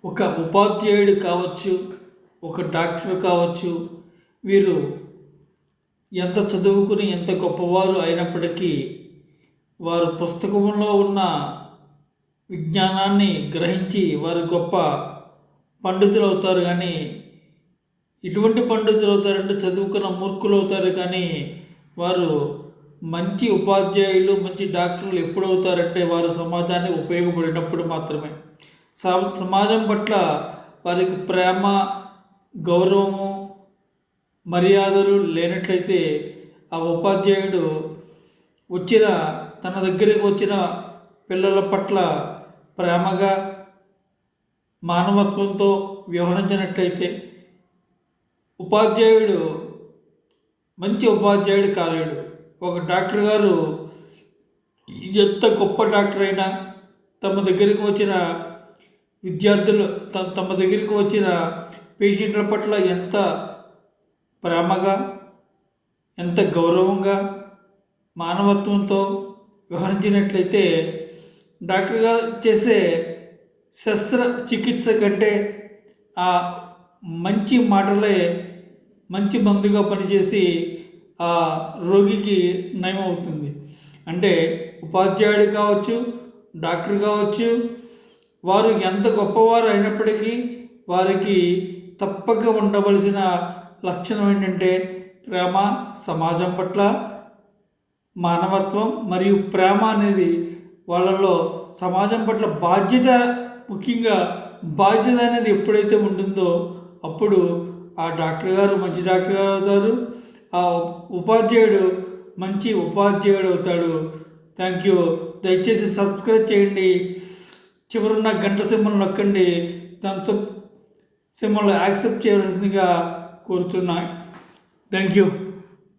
ఒక ఉపాధ్యాయుడు కావచ్చు, ఒక డాక్టర్ కావచ్చు, వీరు ఎంత చదువుకుని ఎంత గొప్పవారు అయినప్పటికీ వారు పుస్తకంలో ఉన్న విజ్ఞానాన్ని గ్రహించి వారు గొప్ప పండితులు అవుతారు. కానీ ఇటువంటి పండితులు అవుతారంటే చదువుకున్న మూర్ఖులు అవుతారు. కానీ వారు మంచి ఉపాధ్యాయులు, మంచి డాక్టర్లు ఎప్పుడు అవుతారంటే వారు సమాజానికి ఉపయోగపడినప్పుడు మాత్రమే. సమాజం పట్ల వారికి ప్రేమ, గౌరవము, మర్యాదలు లేనట్లయితే ఆ ఉపాధ్యాయుడు తన దగ్గరికి వచ్చిన పిల్లల పట్ల ప్రేమగా, మానవత్వంతో వ్యవహరించినట్లయితే ఉపాధ్యాయుడు మంచి ఉపాధ్యాయుడు కాలేడు. ఒక డాక్టర్ గారు ఎంత గొప్ప డాక్టర్ అయినా తమ దగ్గరికి వచ్చిన విద్యార్థులు తమ దగ్గరికి వచ్చిన పేషెంట్ల పట్ల ఎంత ప్రేమగా, ఎంత గౌరవంగా, మానవత్వంతో వ్యవహరించినట్లయితే డాక్టర్ గారు చేసే శస్త్రచికిత్స కంటే ఆ మంచి మాటలే మంచి మందుగా పనిచేసి ఆ రోగికి నయం అవుతుంది. అంటే ఉపాధ్యాయుడు కావచ్చు, డాక్టర్ కావచ్చు, వారు ఎంత గొప్పవారు అయినప్పటికీ వారికి తప్పక ఉండవలసిన లక్షణం ఏంటంటే ప్రేమ, సమాజం పట్ల మానవత్వం మరియు ప్రేమ అనేది వాళ్ళలో సమాజం పట్ల బాధ్యత, ముఖ్యంగా బాధ్యత అనేది ఎప్పుడైతే ఉంటుందో అప్పుడు ఆ డాక్టర్ గారు మంచి డాక్టర్ గారు అవుతారు, ఆ ఉపాధ్యాయుడు మంచి ఉపాధ్యాయుడు అవుతాడు. Thank you. దయచేసి సబ్స్క్రైబ్ చేయండి. చివరున్న గంట సింబల్ నొక్కండి. దాంతో సింబల్ యాక్సెప్ట్ చేయవలసిందిగా కోరుతున్నాను. Thank you.